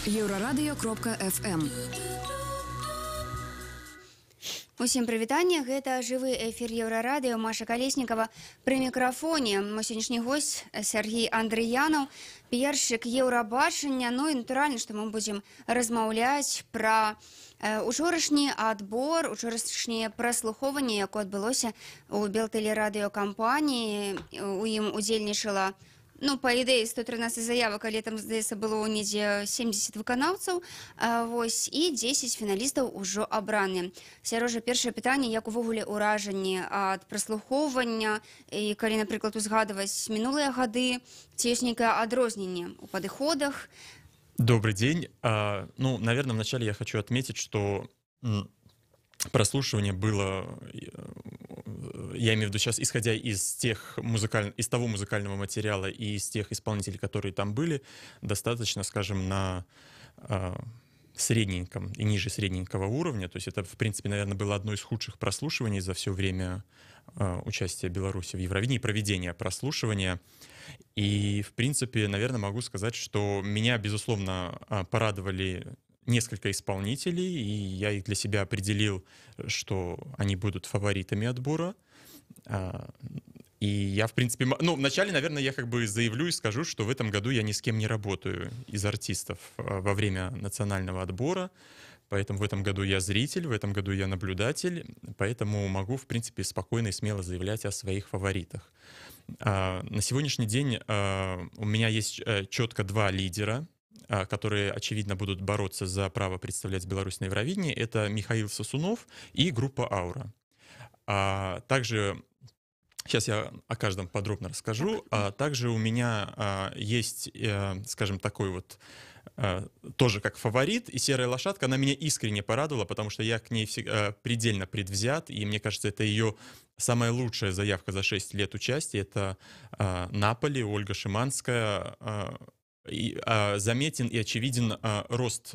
Еўрарадыё.фм. Усім прывітанне, гэта жывы эфір Еўрарадыё, Маша Калеснікава пры мікрафоне. Мой сённяшні госць Сергей Андрыянаў, піяршчык Еўрабачання. Ну і натуральна, што мы будзем размаўляць пра учорашні адбор, учорашняе праслухоўванне, якое адбылося ў Белтэлерадыёкампаніі. У ім удзельнічала, по ідэі 113 заявак, але там, здаецца, было недзе 70 выканаўцаў, і 10 фіналістаў ужо абраны. Сярожа, першае пытанне, як увогуле ўражанні ад праслухоўвання, і калі, напрыклад, узгадваць мінулыя гады, ці ёсць нейкае адрозненне ў падыходах? Добрый день. Наверное, вначале я хочу отметить, что прослушивание было, я имею в виду сейчас, исходя из того музыкального материала и из тех исполнителей, которые там были, достаточно, скажем, на средненьком и ниже средненького уровня. То есть это, в принципе, наверное, было одно из худших прослушиваний за все время участия Беларуси в Евровидении, проведения прослушивания. И, в принципе, наверное, могу сказать, что меня, безусловно, порадовали несколько исполнителей, и я их для себя определил, что они будут фаворитами отбора. И я, в принципе, вначале, наверное, я заявлю и скажу, что в этом году я ни с кем не работаю из артистов во время национального отбора, поэтому в этом году я зритель, в этом году я наблюдатель, поэтому могу, в принципе, спокойно и смело заявлять о своих фаворитах. На сегодняшний день у меня есть четко два лидера, которые, очевидно, будут бороться за право представлять Беларусь на Евровидении. Это Михаил Сосунов и группа «Аура». Также, сейчас я о каждом подробно расскажу. Также у меня есть, скажем, такой вот, тоже как фаворит, и «Серая лошадка». Она меня искренне порадовала, потому что я к ней предельно предвзят, и мне кажется, это ее самая лучшая заявка за 6 лет участия. Это «Наполи», Ольга Шиманская. Заметен и очевиден рост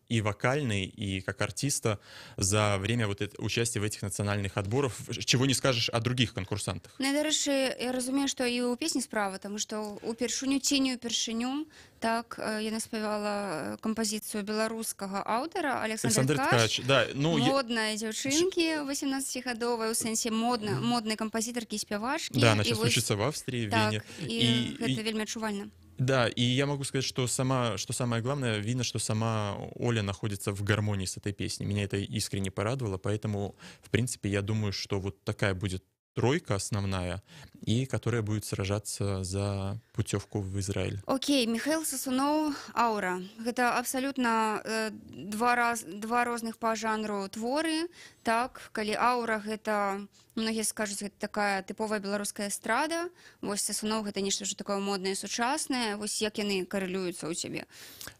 и вокальный, и как артиста за время участия в этих национальных отборах, чего не скажешь о других конкурсантах. Дарэчы, я разумею, што і ў песні справа, тому што у першыню ценю першыню, так, яна спявала кампазіцыю беларускага аўтара Александр Ткач. Да, модная дзяўчынкі 18гадовая, у сэнсе моднай кампазітаркі і спявачкі. Да, она сейчас учится в Австрии, в Вене. І гэта вельмі адчувальна. Да, и я могу сказать, что самое главное, видно, что сама Оля находится в гармонии с этой песней. Меня это искренне порадовало, поэтому, в принципе, я думаю, что вот такая будет тройка основная, и которая будет сражаться за путевку в Израиль. Окей, Михаил Сосунов, «Аура». Это абсолютно два розных по жанру творы. Так, калі «Аура» гэта, многие скажуць, гэта такая тыповая беларуская эстрада. Вось Сосунов гэта нешта ж такое моднае, сучаснае. Вось як яны карэлююцца ў цябе?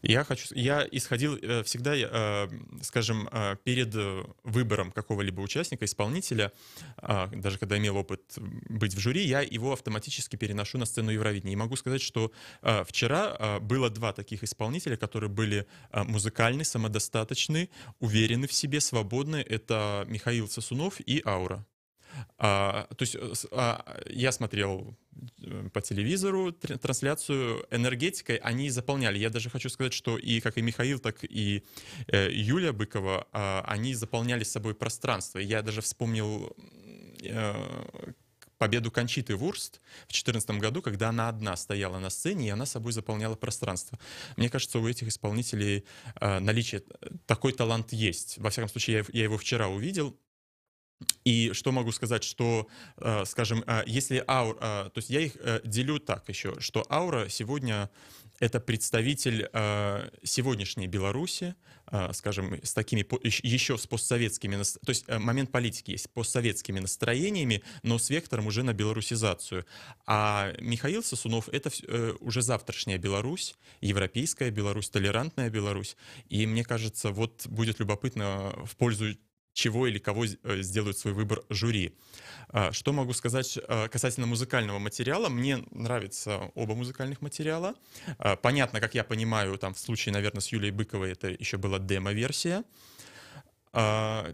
Я исходил всегда, скажем, перед выбором какого-либо участника, исполнителя, даже когда имел опыт быть в жюри, я его автоматически переношу на сцену Евровидения. И могу сказать, что вчера было два таких исполнителя, которые были музыкальны, самодостаточны, уверены в себе, свободны. Это Михаил Сосунов и «Аура». То есть я смотрел по телевизору трансляцию, энергетикой они заполняли. Я даже хочу сказать, что и как и Михаил, так и Юлия Быкова, они заполняли собой пространство. Я даже вспомнил победу Кончиты Вурст в 2014 году, когда она одна стояла на сцене, и она собой заполняла пространство. Мне кажется, у этих исполнителей наличие, такой талант есть. Во всяком случае, я его вчера увидел. И что могу сказать, что, скажем, если «Аура», то есть я их делю так еще, что «Аура» сегодня это представитель сегодняшней Беларуси, скажем, с такими еще с постсоветскими, то есть момент политики есть, постсоветскими настроениями, но с вектором уже на белорусизацию. А Михаил Сосунов — это уже завтрашняя Беларусь, европейская Беларусь, толерантная Беларусь. И мне кажется, вот будет любопытно, в пользу чего или кого сделают свой выбор жюри. Что могу сказать касательно музыкального материала? Мне нравятся оба музыкальных материала. Понятно, как я понимаю, там в случае, наверное, с Юлией Быковой это еще была демо-версия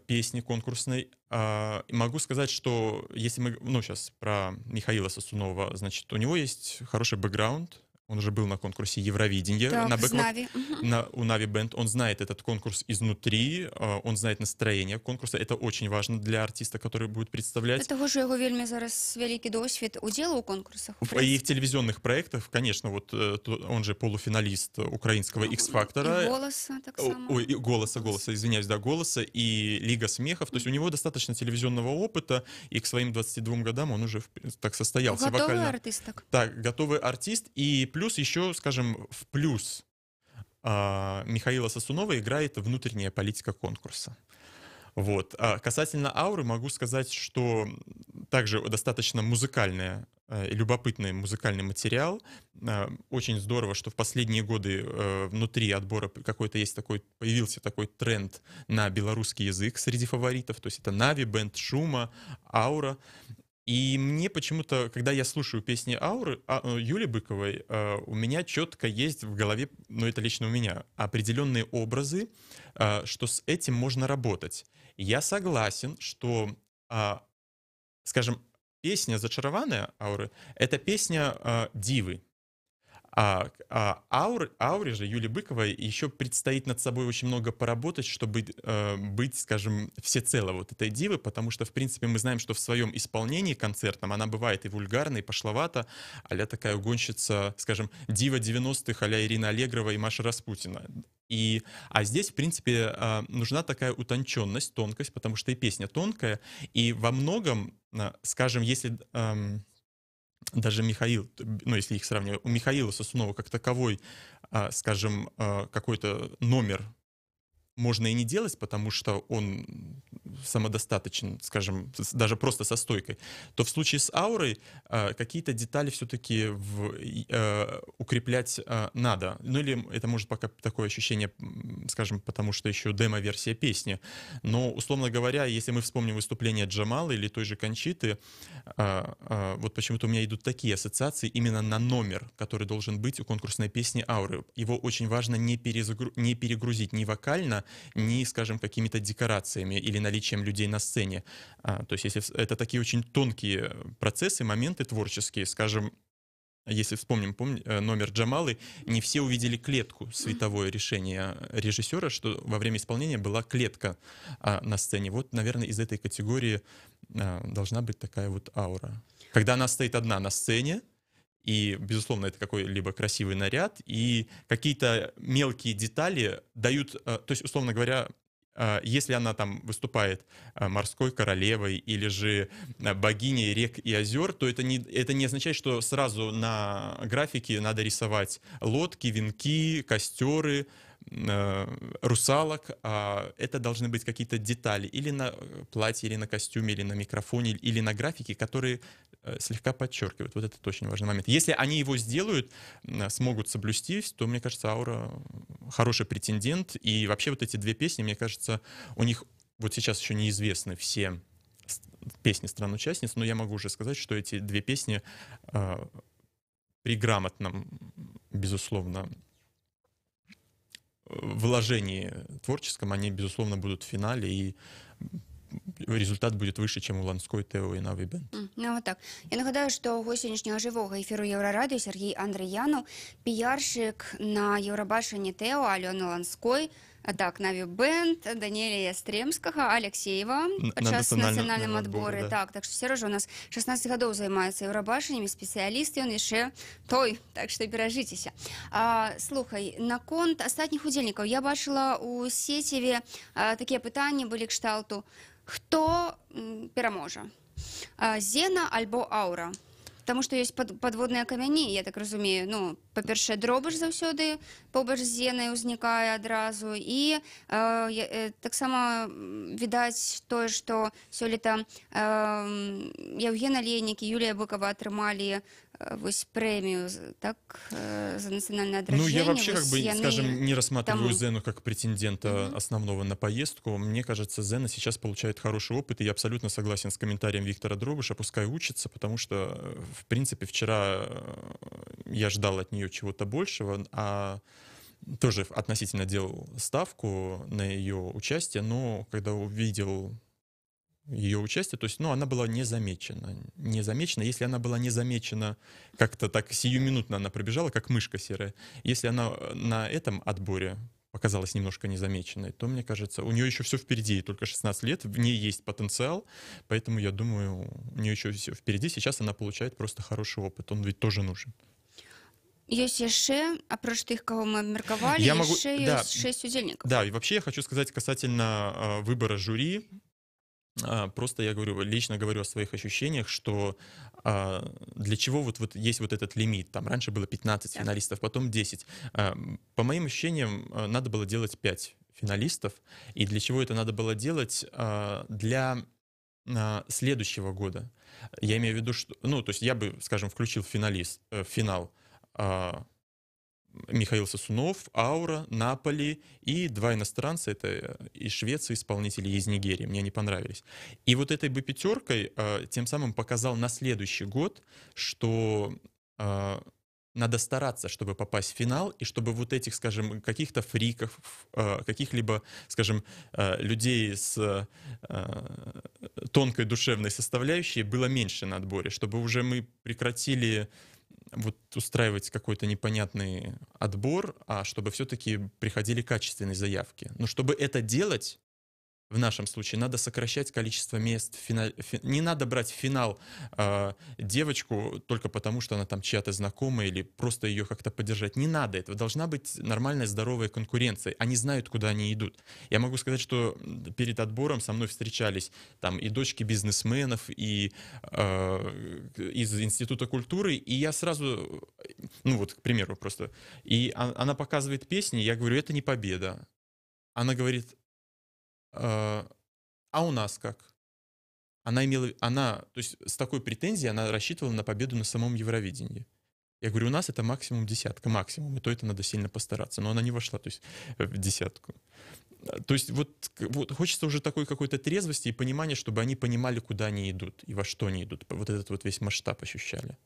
песни конкурсной. Могу сказать, что если мы, сейчас про Михаила Сосунова, значит, у него есть хороший бэкграунд, Он уже был на конкурсе Евровидения Так, на з бэк-вокале. Наві. У Нави Бенд, он знает этот конкурс изнутри, он знает настроение конкурса. Это очень важно для артиста, который будет Для представлять. того, що його вельми зараз великий досвід уділу у конкурсах. И в телевизионных проектах, конечно, вот он же полуфиналист украинского І X-фактора. голоса так само. Ой, и голоса, извиняюсь, да, голоса и Лига смехов. То есть у него достаточно телевизионного опыта, и к своим 22 годам он уже так состоялся Готовий вокально. артист так. Так, готовый артист. И плюс еще, скажем, в плюс Михаила Сосунова играет внутренняя политика конкурса. Вот. А касательно ауры могу сказать, что также достаточно музыкальная, любопытный музыкальный материал. Очень здорово, что в последние годы внутри отбора какой-то есть такой, появился такой тренд на белорусский язык среди фаворитов. То есть это Нави, Бенд Шума, Аура. И мне почему-то, когда я слушаю песни Ауры, Юли Быковой, у меня четко есть в голове, ну это лично у меня, определенные образы, что с этим можно работать. Я согласен, что, скажем, песня «Зачарованная» Ауры — это песня дивы. Ауре же, Юлии Быковой, еще предстоит над собой очень много поработать, чтобы быть, скажем, всецело вот этой дивы, потому что, в принципе, мы знаем, что в своем исполнении концертном она бывает и вульгарна, и пошловата, а-ля такая угонщица, скажем, дива 90-х, а-ля Ирина Аллегрова и Маша Распутина. А здесь, в принципе, нужна такая утонченность, тонкость, потому что и песня тонкая, и во многом, скажем, если... Даже Михаил, ну, если их сравнивать, у Михаила Сосунова как таковой, скажем, какой-то номер можно и не делать, потому что он самодостаточен, скажем, даже просто со стойкой, то в случае с аурой какие-то детали все-таки укреплять надо. Ну или это может пока такое ощущение, скажем, потому что еще демо-версия песни. Но, условно говоря, если мы вспомним выступление Джамала или той же Кончиты, вот почему-то у меня идут такие ассоциации именно на номер, который должен быть у конкурсной песни ауры. Его очень важно не перегрузить ни вокально, ни, скажем, какими-то декорациями или наличием людей на сцене. То есть если это такие очень тонкие процессы, моменты творческие, скажем, если вспомним номер Джамалы, не все увидели клетку, световое решение режиссера, что во время исполнения была клетка на сцене. Вот, наверное, из этой категории должна быть такая вот аура. Когда она стоит одна на сцене, и, безусловно, это какой-либо красивый наряд, и какие-то мелкие детали дают, то есть, условно говоря, если она там выступает морской королевой или же богиней рек и озер, то это не означает, что сразу на графике надо рисовать лодки, венки, костеры, русалок. Это должны быть какие-то детали или на платье, или на костюме, или на микрофоне, или на графике, которые слегка подчеркивают. Вот это очень важный момент. Если они его сделают, смогут соблюстись, то, мне кажется, аура хороший претендент. И вообще вот эти две песни, мне кажется, у них вот сейчас еще неизвестны все песни стран-участниц, но я могу уже сказать, что эти две песни при грамотном, безусловно, вложении творческом, они, безусловно, будут в финале, и результат будет выше, чем у Ланской, Тео і Нави Бенд. Ну, от так. Я нагадаю, що гость сьогоднішнього живого ефіру Єврорадіо Сергій Андріянов, піарщик на Євробаченні Тео, Альони Ланской, а так, Нави Бенд, Даніеля Ястремського, Алексеєва падчас нацыянальным адборы. Да. Так што Сережа у нас 16 гадоў займаецца Еўрабачаннямі, спецыяліст, ён яшчэ той, так што беражыцеся. Слухай, наконт астатніх удзельнікаў я бачыла у сеціве такія пытанні былі кшталту: хто пераможа? Зена альбо аура? Таму што ёсць падводныя камяні, я так разумею. Ну, па-першае, дробыш заўсёды побач з зенай узнікае адразу. І таксама відаць тое, што сёлета Евген Алейнік і Юлія Быкова атрымалі вось прэмію, так, за нацыянальное адраджэнне. Ну, я вообще, как бы, скажем, не рассматриваю Зену как претендента основного на поездку. Мне кажется, Зена сейчас получает хороший опыт, и я абсолютно согласен с комментарием Виктора Дробыша, пускай учится, потому что, в принципе, вчера я ждал от нее чего-то большего, а тоже относительно делал ставку на ее участие, но когда увидел ее участие, то есть, ну, она была не замечена. Не замечена. Если она была не замечена, как-то так сиюминутно она пробежала, как мышка серая. Если она на этом отборе показалась немножко незамеченной, то, мне кажется, у нее еще все впереди, ей только 16 лет, в ней есть потенциал, поэтому я думаю, у нее еще все впереди. Сейчас она получает просто хороший опыт, он ведь тоже нужен. Ёсць яшчэ, апроч тых, каго мы абмеркавалі, Я могу- яшчэ да. ёсць 6 удзельнікаў. Да, и вообще я хочу сказать касательно выбора жюри. Просто я говорю, лично говорю о своих ощущениях, что для чего вот есть вот этот лимит. Там раньше было 15 Да. финалистов, потом 10. По моим ощущениям, надо было делать 5 финалистов. И для чего это надо было делать? Для следующего года. Я имею в виду, что, ну, то есть я бы, скажем, включил в финал Михаил Сосунов, Аура, Наполи и 2 иностранца, это из Швеции исполнители, из Нигерии, мне они понравились. И вот этой бы пятеркой тем самым показал на следующий год, что надо стараться, чтобы попасть в финал, и чтобы вот этих, скажем, каких-то фриков, каких-либо, скажем, людей с тонкой душевной составляющей было меньше на отборе, чтобы уже мы прекратили вот устраивать какой-то непонятный отбор, а чтобы все-таки приходили качественные заявки. Но чтобы это делать, в нашем случае надо сокращать количество мест. Не надо брать в финал девочку только потому, что она там чья-то знакомая или просто ее как-то поддержать. Не надо этого. Должна быть нормальная, здоровая конкуренция. Они знают, куда они идут. Я могу сказать, что перед отбором со мной встречались там и дочки бизнесменов, и из Института культуры, и я сразу, ну вот, к примеру, просто, и она показывает песни, я говорю, это не победа. Она говорит, а у нас как? То есть с такой претензией она рассчитывала на победу на самом Евровидении. Я говорю, у нас это максимум 10, максимум, и то это надо сильно постараться. Но она не вошла, то есть в 10. То есть вот хочется уже такой какой-то трезвости и понимания, чтобы они понимали, куда они идут и во что они идут. Вот этот вот весь масштаб ощущали.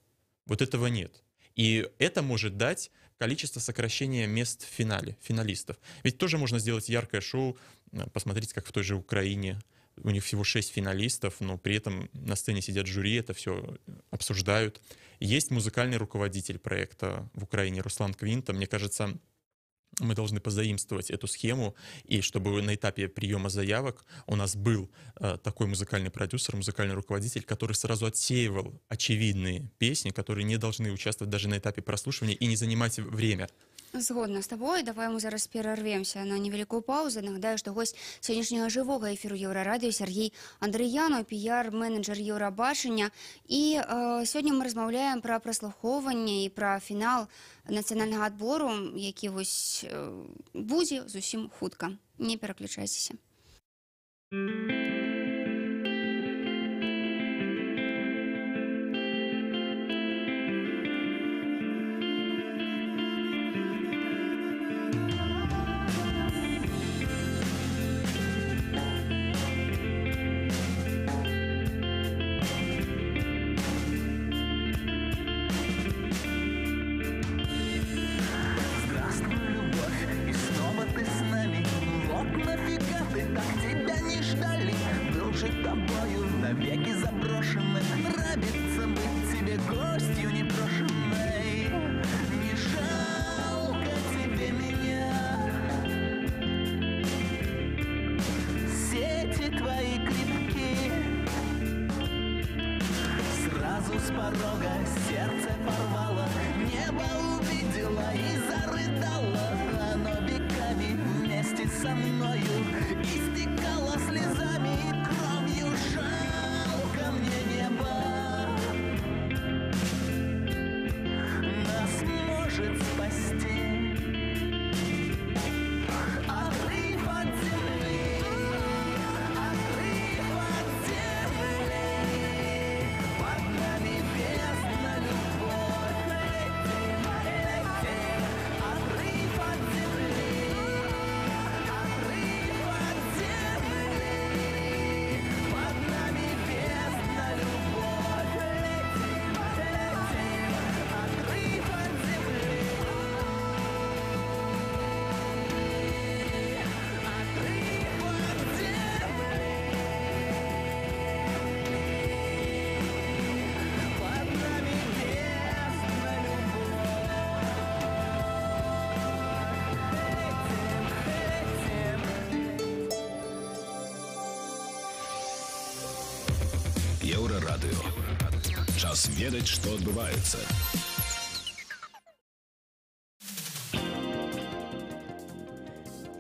Вот этого нет. И это может дать количество сокращения мест в финале, финалистов. Ведь тоже можно сделать яркое шоу, посмотреть, как в той же Украине. У них всего 6 финалистов, но при этом на сцене сидят жюри, это все обсуждают. Есть музыкальный руководитель проекта в Украине Руслан Квинта. Мне кажется, мы должны позаимствовать эту схему, и чтобы на этапе приема заявок у нас был такой музыкальный продюсер, музыкальный руководитель, который сразу отсеивал очевидные песни, которые не должны участвовать даже на этапе прослушивания и не занимать время. Згодна з тобою. Давай мы зараз перервемся на невеликую паузу. Нагадаю, что гость сённяшняга жывога эфіру Еўрарадыё Сергей Андрыянаў, піяр-менеджер Еўрабачання. І сёння мы размаўляем пра праслухоўванне і пра фінал нацыянальнага адбору, які вось будзе зусім хутка. Не пераключайцеся. Навеки заброшенным нравится быть тебе гостью непрошенной. Не жалко тебе меня. Сети твои крепкие. Сразу с порога сердце порвало, небо увидела и зарыдала. Оно веками вместе со мною истекало слезами и кровью. Жалко мне небо, нас может спасти. Отрыв от земли, отрыв от земли, под нами бездна, любовь. Летим, летим, отрыв от земли, отрыв от земли, под нами бездна, любовь. Летим, летим, отрыв от земли. Еўрарадыё. Час ведаць, што адбываецца.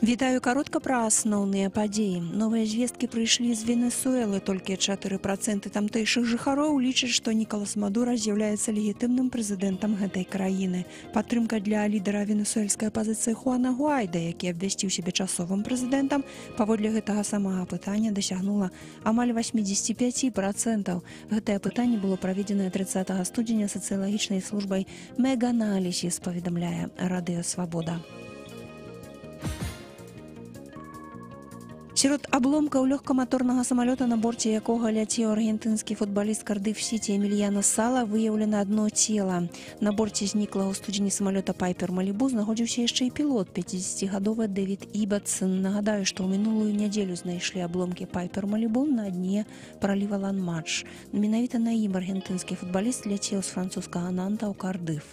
Вітаю каротка пра асноўныя падзеі. Новыя звесткі прыйшлі з Венесуэлы. Толькі 4% тамтэйшых жыхароў лічаць, што Нікалас Мадура з'яўляецца легітымным прэзідэнтам гэтай краіны. Падтрымка для лідара венесуэльскай апазіцыі Хуана Гуайда, які абвясціў сябе часовым прэзідэнтам, паводле гэтага самага пытання дасягнула амаль 85%. Гэтае пытанне было праведзенае 30 студзеня сацыялагічнай службай Меганалісіс, паведамляе Радыё Свабода. Сярод абломкаў лёгкаматорнага самалёта, на борце якога ляцеў аргентынскі футбаліст Кардыф-Сіці Эмільяна Сала, выяўлена адно цела. На борце зніклага ў студзені самалёта Пайпер Малібу знаходзіўся яшчэ і пілот, 50гадовы Дэвід Ібатсон. Нагадаю, што ў мінулую нядзелю знайшлі абломкі Пайпер Малібу на дне праліва Лан-Мадж. Менавіта на ім аргентынскі футбаліст ляцеў з французскага Нанта ў Кардыф.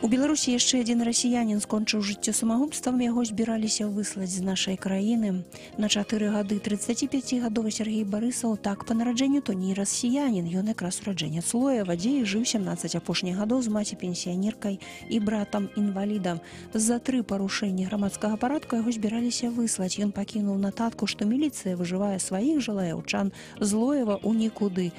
У Беларусі яшчэ адзін расіянін скончыў жыццё самагубствам, яго збіраліся выслаць з нашай краіны. На 4 гады 35гадовы Сергей Барысаў, так па нараджэнню, то не расіянін, ён якраз ураджэнец Лоева, дзе і жыў 17 апошніх гадоў з маці-пенсіянеркай і братам-інвалідам. За 3 парушэнні грамадскага парадку яго збіраліся выслаць. Ён пакінуў нататку, што міліцыя выжывае сваіх жалаяўчан з Лоева ў нікуды.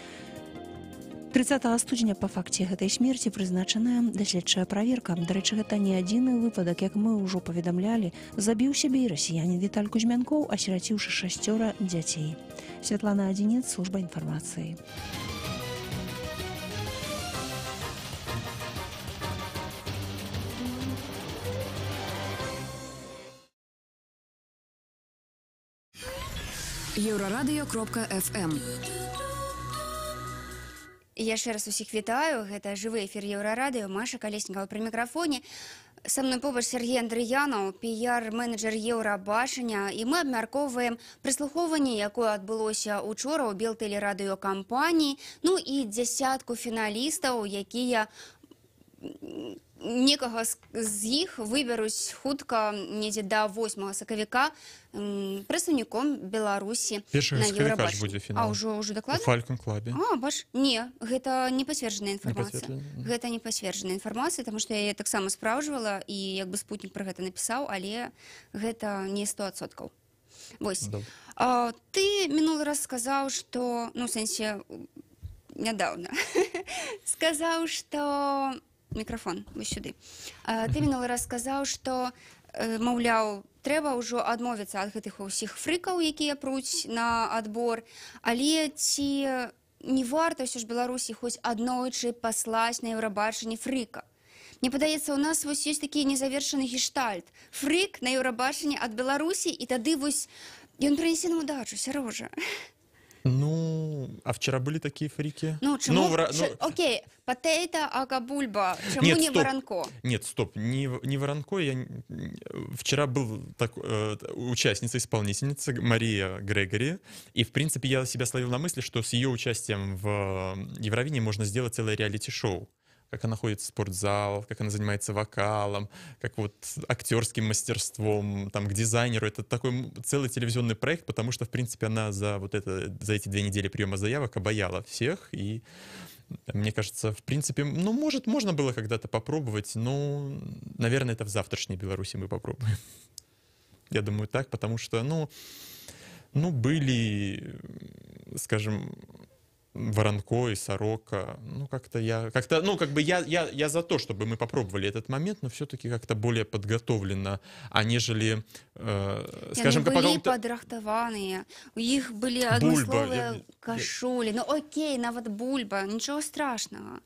30 студзеня па факце гэтай смерці прызначаная даследчая праверка. Дарэчы, гэта не адзіны выпадак, як мы ўжо паведамлялі. Забіў сябе і расіянін Віталь Кузьмянкоў, асіраціўшы 6 дзяцей. Святлана Адзінец, служба інфармацыі. Еўрарадыё.фм. Яшчэ раз усіх вітаю, гэта жывы эфір Еўрарадыё, Маша Калеснікава пры мікрафоне. Са мной побач Сергей Андрыянаў, піяр-менеджер Еўрабачання, і мы абмяркоўваем прыслухоўванне, якое адбылося учора ў Белтэлерадыёкампаніі, ну і дзясятку фіналістаў, якія некага з іх выберуць хутка недзе да 8 сакавіка прадстаўніком Беларусі на Еўрабачанні. А ўжо дакладна? У Фалькон Клабе. А, бач, не, гэта не пацверджаная інфармацыя. Гэта не пацверджаная інфармацыя, таму што я яе таксама спраўджвала, і як бы спутнік пра гэта напісаў, але гэта не 100%. Вось. Ты мінулы раз сказаў, што, ну, ў сэнсе, нядаўна, сказаў, што... Мікрафон, вось сюды. Ты мінулы раз сказаў, што, маўляў, трэба ўжо адмовіцца ад гэтых усіх фрыкаў, якія пруць на адбор, але ці не варта ўсё ж Беларусі хоць аднойчы паслаць на Еўрабачанне фрыка? Мне падаецца, у нас вось ёсць такі незавершаны гештальт. Фрык на Еўрабачанне ад Беларусі, і тады вось ён прынесе нам удачу, Сярожа. Ну, а вчера были такие фрики? Ну, чему? Окей, потейто, ака бульба. Чему нет, не стоп. Воронко? Нет, стоп, не Воронко. Вчера был участница-исполнительница Мария Грегори, и, в принципе, я себя словил на мысли, что с ее участием в Евровидении можно сделать целое реалити-шоу. Как она ходит в спортзал, как она занимается вокалом, как вот актерским мастерством, там, к дизайнеру. Это такой целый телевизионный проект, потому что, в принципе, она за эти 2 недели приема заявок обаяла всех. И мне кажется, в принципе, ну, может, можно было когда-то попробовать, но, наверное, это в завтрашней Беларуси мы попробуем. Я думаю, так, потому что, ну, были, скажем... Воронко и Сорока, ну как-то я за то, чтобы мы попробовали этот момент, но все-таки как-то более подготовленно, а нежели, скажем, как были подрахтованные, у них были адмысловые кашули, ну окей, нават бульба, ничего страшного.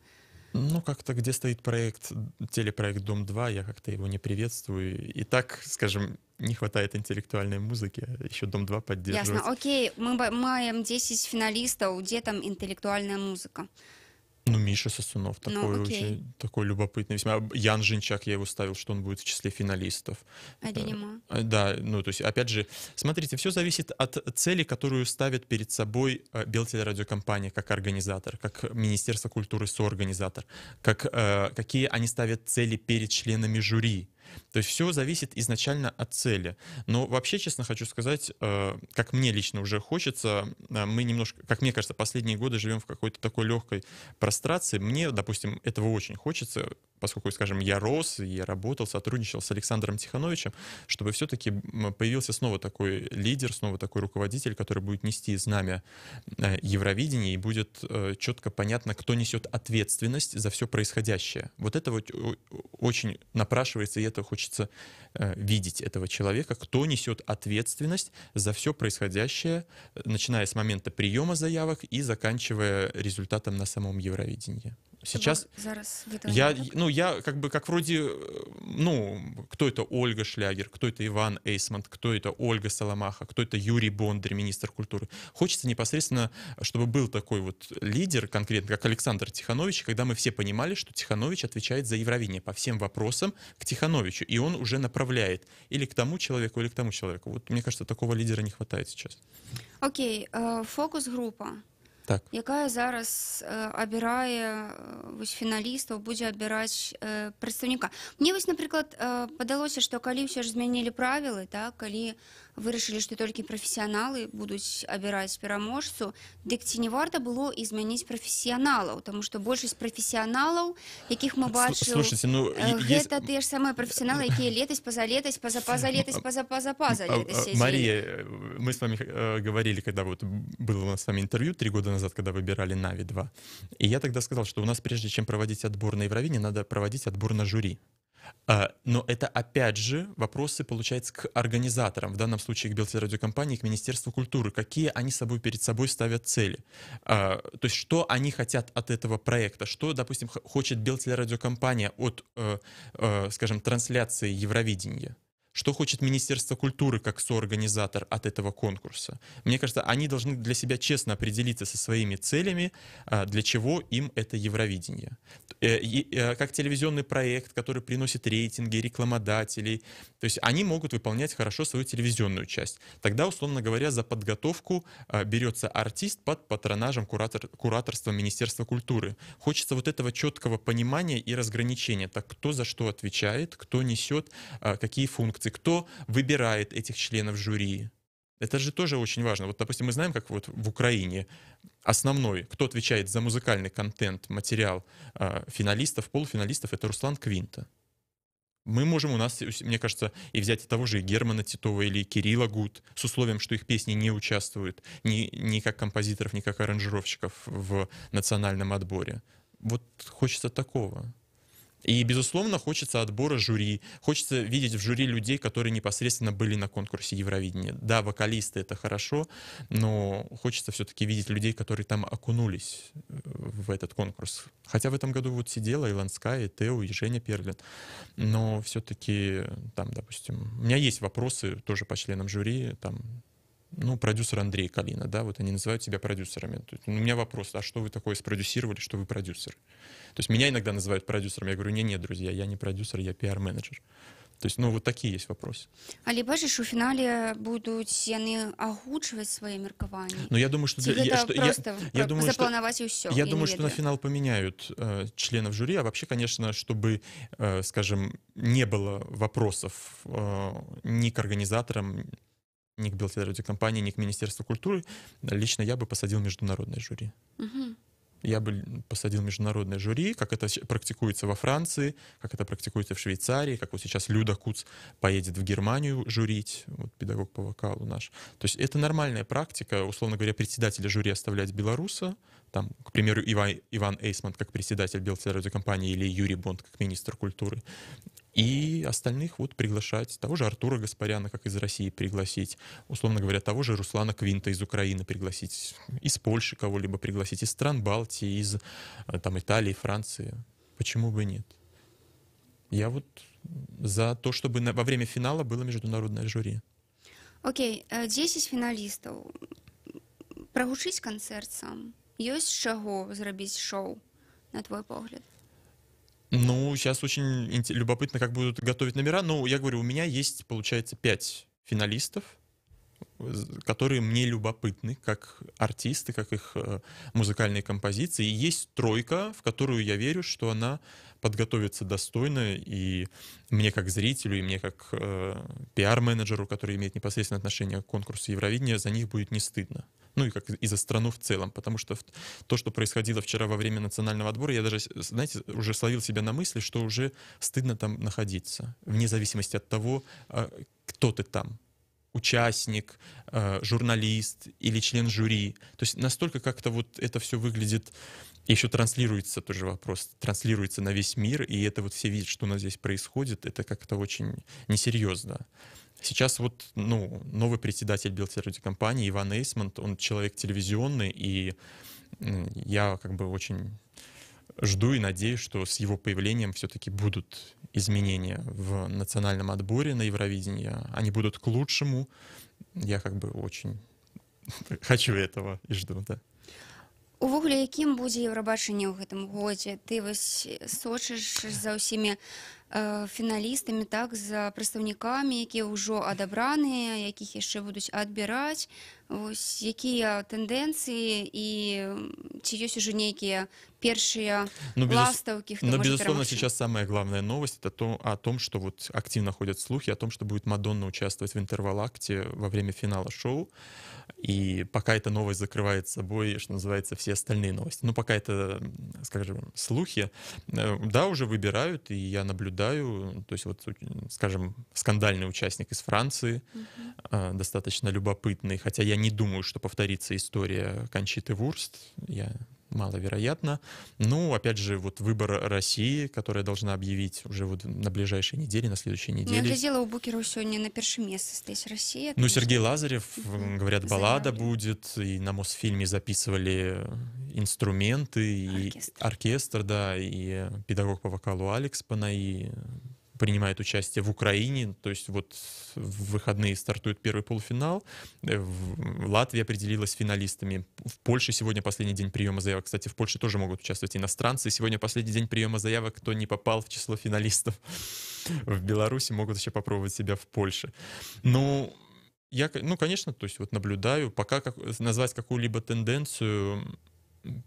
Ну, как-то где стоит телепроект «Дом-2», я как-то его не приветствую. И так, скажем, не хватает интеллектуальной музыки, еще «Дом-2» поддерживать. Ясно, окей, мы маем 10 финалистов, где там интеллектуальная музыка? Ну, Миша Сосунов такой очень такой любопытный. Весьма. Ян Жинчак, я его ставил, что он будет в числе финалистов. Да, ну, то есть, опять же, смотрите, все зависит от цели, которую ставит перед собой Белтелерадиокомпания как организатор, как Министерство культуры соорганизатор, какие они ставят цели перед членами жюри. То есть все зависит изначально от цели. Но вообще, честно хочу сказать, как мне лично уже хочется, мы немножко, как мне кажется, последние годы живем в какой-то такой легкой прострации. Мне, допустим, этого очень хочется, поскольку, скажем, я рос, я работал, сотрудничал с Александром Тихановичем, чтобы все-таки появился снова такой лидер, снова такой руководитель, который будет нести знамя Евровидения, и будет четко понятно, кто несет ответственность за все происходящее. Вот это вот очень напрашивается, и это хочется видеть этого человека, кто несет ответственность за все происходящее, начиная с момента приема заявок и заканчивая результатом на самом Евровидении. Сейчас я как бы как вроде, кто это Ольга Шлягер, кто это Иван Эйсмонт, кто это Ольга Соломаха, кто это Юрий Бондарь, министр культуры. Хочется непосредственно, чтобы был такой вот лидер, конкретно как Александр Тиханович, когда мы все понимали, что Тиханович отвечает за Евровидение по всем вопросам к Тихановичу, и он уже направляет или к тому человеку, или к тому человеку. Вот мне кажется, такого лидера не хватает сейчас. Окей, фокус-група. Так. Якая зараз абірае фіналістаў, будзе абіраць прадстаўніка. Мне вось, напрыклад, падалося, што калі ўсё ж змянілі правілы, так, калі вырашылі, што толькі прафесіяналы будуць абіраць пераможцу, дык ці не варта было і змяніць прафесіяналаў, таму што большасць прафесіяналаў, якіх мы бачым, гэта тыя ж самыя прафесіяналы, якія летась, пазалетась, пазапазалетась, пазапазапазалетась. Мария, мы с вами говорили, когда вот было у нас с вами интервью 3 года назад, когда выбирали Нави 2, и я тогда сказал, что у нас прежде чем проводить отбор на Евровидение, надо проводить отбор на жюри. Но это, опять же, вопросы, получается, к организаторам, в данном случае к Белтелерадиокомпании, к Министерству культуры. Какие они перед собой ставят цели? То есть, что они хотят от этого проекта? Что, допустим, хочет Белтелерадиокомпания от, скажем, трансляции Евровидения? Что хочет Министерство культуры как соорганизатор от этого конкурса? Мне кажется, они должны для себя честно определиться со своими целями, для чего им это Евровидение. Как телевизионный проект, который приносит рейтинги, рекламодателей, то есть они могут выполнять хорошо свою телевизионную часть. Тогда, условно говоря, за подготовку берется артист под патронажем кураторства Министерства культуры. Хочется вот этого четкого понимания и разграничения. Так кто за что отвечает, кто несет какие функции, кто выбирает этих членов жюри. Это же тоже очень важно. Вот, допустим, мы знаем, как вот в Украине основной, кто отвечает за музыкальный контент, материал финалистов, полуфиналистов, это Руслан Квинта. Мы можем у нас, мне кажется, и взять того же Германа Титова или Кирилла Гуд с условием, что их песни не участвуют ни как композиторов, ни как аранжировщиков в национальном отборе. Вот хочется такого. И, безусловно, хочется отбора жюри, хочется видеть в жюри людей, которые непосредственно были на конкурсе Евровидения. Да, вокалисты — это хорошо, но хочется все-таки видеть людей, которые там окунулись в этот конкурс. Хотя в этом году вот сидела и Ланская, и Тео, и Женя Перлин, но все-таки там, допустим, у меня есть вопросы тоже по членам жюри, там, продюсер Андрей Калина, да, вот они называют себя продюсерами. У меня вопрос, а что вы такое спродюсировали, что вы продюсер? То есть меня иногда называют продюсером, я говорю, нет, друзья, я не продюсер, я пиар-менеджер. То есть, вот такие есть вопросы. Але бачиш, у фінале будуть яны агучваць свае меркаванні? Я думаю, что запланаваць і ўсё. Я думаю, что на финал поменяют членов жюри, а вообще, конечно, чтобы, скажем, не было вопросов ни к организаторам, ни к Белтелерадиокомпании, ни к Министерству культуры, лично я бы посадил международное жюри. Угу. Я бы посадил международное жюри, как это практикуется во Франции, как это практикуется в Швейцарии, как вот сейчас Люда Куц поедет в Германию жюрить, вот педагог по вокалу наш. То есть это нормальная практика, условно говоря, председателя жюри оставлять белоруса, там, к примеру, Иван Эйсмонт как председатель Белтелерадиокомпании или Юрий Бонд как министр культуры. И остальных вот приглашать, того же Артура Гаспаряна, как из России, пригласить, условно говоря, того же Руслана Квинта из Украины пригласить, из Польши кого-либо пригласить, из стран Балтии, из там, Италии, Франции. Почему бы нет? Я вот за то, чтобы во время финала было международное жюри. Окей, 10 фіналістаў. Прагучыць канцэрт сам. Ёсць з чаго зрабіць шоу, на твой погляд? Сейчас очень любопытно, как будут готовить номера. Я говорю, у меня есть, получается, 5 финалистов. которые мне любопытны, как артисты, как их музыкальные композиции. И есть тройка, в которую я верю, что она подготовится достойно, и мне как зрителю, и мне как пиар-менеджеру, который имеет непосредственное отношение к конкурсу Евровидения, за них будет не стыдно. Ну и как и за страну в целом, потому что то, что происходило вчера во время национального отбора, я даже, знаете, уже словил себя на мысли, что уже стыдно там находиться, вне зависимости от того, кто ты там. Участник, журналист или член жюри. То есть настолько как-то вот это все выглядит, еще транслируется тоже вопрос, транслируется на весь мир, и это вот все видят, что у нас здесь происходит, это как-то очень несерьезно. Сейчас вот, новый председатель Белтелерадиокомпании Иван Эйсмонт, он человек телевизионный, и я как бы очень жду и надеюсь, что с его появлением все-таки будут изменения в национальном отборе на Евровидение. Они будут к лучшему. Я как бы очень хочу этого и жду, да. Увогуле, якім будзе Еўрабачанне ў гэтым годзе? Ты вось сочыш за ўсімі фіналістамі, так, за прадстаўнікамі, якія ўжо адабраныя, якіх яшчэ будуць адбіраць. Вось якія тэндэнцыі і ці ёсць ужо нейкія першыя ластаўкі, хто Но, можа безусловно, перамагчы? сейчас самая главная новость — это о том, что вот активно ходят слухи о том, что будет Мадонна участвовать в интервал-акте во время финала шоу. И пока эта новость закрывает собой, что называется, все остальные новости. Ну, пока это, скажем, слухи, да, уже выбирают, и я наблюдаю. То есть вот, скажем, скандальный участник из Франции, достаточно любопытный, хотя я не думаю, что повторится история Кончиты Вурст. Маловероятно. Ну, опять же, вот выбор России, которая должна объявить уже вот на ближайшей неделе, на следующей Я неделе. глядзела, у букераў сёння на першым месцы стаіць Расія. Ну, Сергей Лазарев, говорят, баллада Заявлен. будет, и на Мосфильме записывали инструменты, и оркестр, да, и педагог по вокалу Алекс Панаи принимает участие в Украине, то есть вот в выходные стартует первый полуфинал, Латвия определилась финалистами, в Польше сегодня последний день приема заявок, кстати, в Польше тоже могут участвовать иностранцы, сегодня последний день приема заявок, кто не попал в число финалистов в Беларуси, могут еще попробовать себя в Польше. Ну, конечно, то есть вот наблюдаю, пока назвать какую-либо тенденцию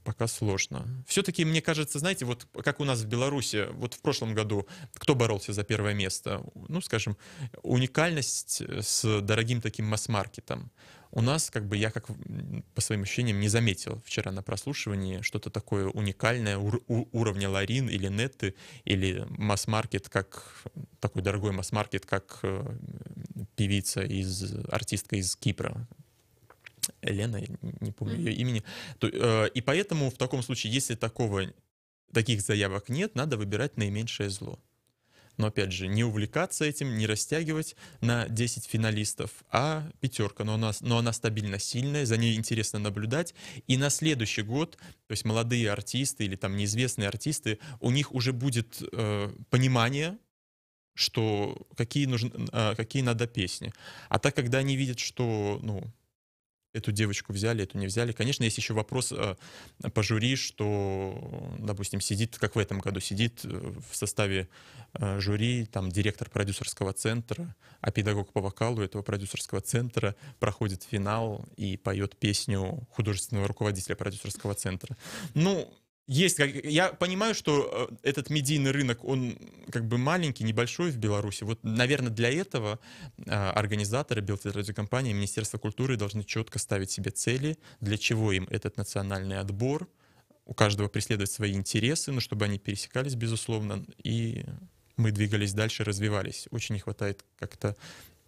пока сложно. Все-таки, мне кажется, знаете, вот как у нас в Беларуси, вот в прошлом году кто боролся за первое место? Ну, скажем, уникальность с дорогим таким масс-маркетом. У нас, как бы, я как по своим ощущениям не заметил вчера на прослушивании что-то такое уникальное уровня Ларин или Нетты, или масс-маркет, как такой дорогой масс-маркет, как певица, артистка из Кипра. Елена, я не помню ее имени. И поэтому в таком случае, если таких заявок нет, надо выбирать наименьшее зло. Но опять же, не увлекаться этим, не растягивать на 10 финалистов, а пятерка. Но она стабильно сильная, за ней интересно наблюдать. И на следующий год, то есть молодые артисты или там неизвестные артисты, у них уже будет понимание, что какие надо песни. А так, когда они видят, что, эту девочку взяли, эту не взяли. Конечно, есть еще вопрос по жюри, что, допустим, сидит, как в этом году, сидит в составе жюри там директор продюсерского центра, а педагог по вокалу этого продюсерского центра проходит финал и поет песню художественного руководителя продюсерского центра. Я понимаю, что этот медийный рынок, он как бы маленький, небольшой в Беларуси. Вот, наверное, для этого организаторы Белтелерадиокомпании, Министерство культуры должны четко ставить себе цели, для чего им этот национальный отбор. У каждого преследовать свои интересы, но чтобы они пересекались, безусловно, и мы двигались дальше, развивались. Очень не хватает как-то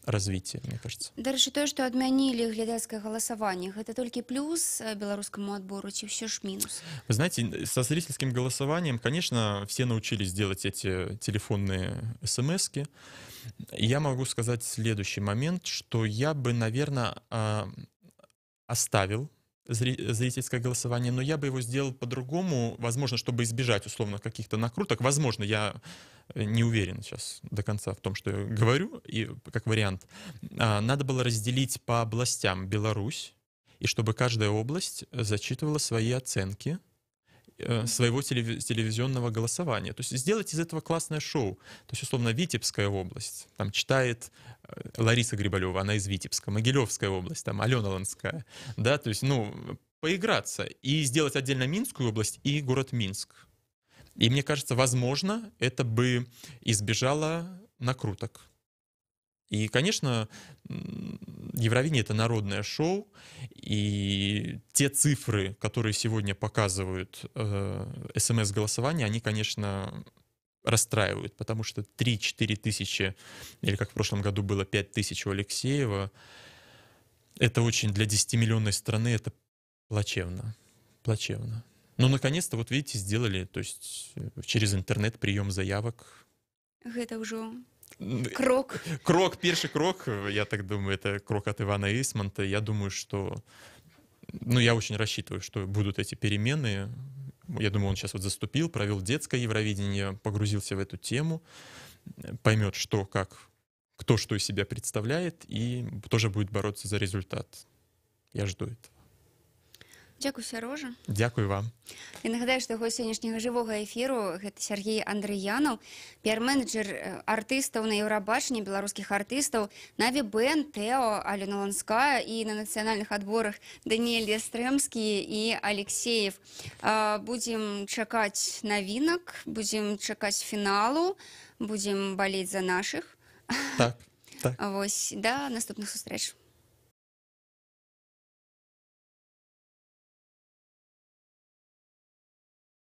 развития, мне кажется. Дарэчы, тое, што адмянілі глядацкае галасаванне, гэта толькі плюс беларускаму адбору ці ўсё ж мінус? Вы знаете, со зрительским голосованием, конечно, все научились делать эти телефонные смски. Я могу сказать следующий момент, что я бы, наверное, оставил зрительское голосование, но я бы его сделал по-другому, возможно, чтобы избежать условно каких-то накруток. Возможно, я не уверен сейчас до конца в том, что я говорю, и как вариант. Надо было разделить по областям Беларусь, и чтобы каждая область зачитывала свои оценки своего телевизионного голосования. То есть сделать из этого классное шоу. То есть, условно, Витебская область, там читает Лариса Грибалева, она из Витебска, Могилевская область, там Алена Ланская, да, то есть, ну, поиграться и сделать отдельно Минскую область и город Минск. И мне кажется, возможно, это бы избежало накруток. И, конечно, Евровидение — это народное шоу, и те цифры, которые сегодня показывают СМС-голосование, они, конечно, расстраивают, потому что 3-4 тысячи, или как в прошлом году было 5 тысяч у Алексеева, это очень для 10-миллионной страны это плачевно. Плачевно. Но, наконец-то, вот видите, сделали, то есть через интернет прием заявок. Гэта ўжо крок. Первый крок, я так думаю, это крок от Ивана Эйсмонта. Я думаю, что... Ну, я очень рассчитываю, что будут эти перемены. Я думаю, он сейчас вот заступил, провел детское Евровидение, погрузился в эту тему, поймет, что, как, кто что из себя представляет, и тоже будет бороться за результат. Я жду этого. Дзякуй, Сярожа. Дякую вам. І нагадаю, што гость сённяшняга жывога эфіру гэта Сергей Андрыянаў, піар-менеджер артыстаў на Еўрабачанні, беларускіх артыстаў, Наві Бэн, Тэо, Алена Ланская і на нацыянальных адборах Даніэль Ястрэмскі і Алексеев. Будзем чакаць навінак, будзем чакаць фіналу, будзем балець за нашых. Так, так. Вось, да наступных сустрэч.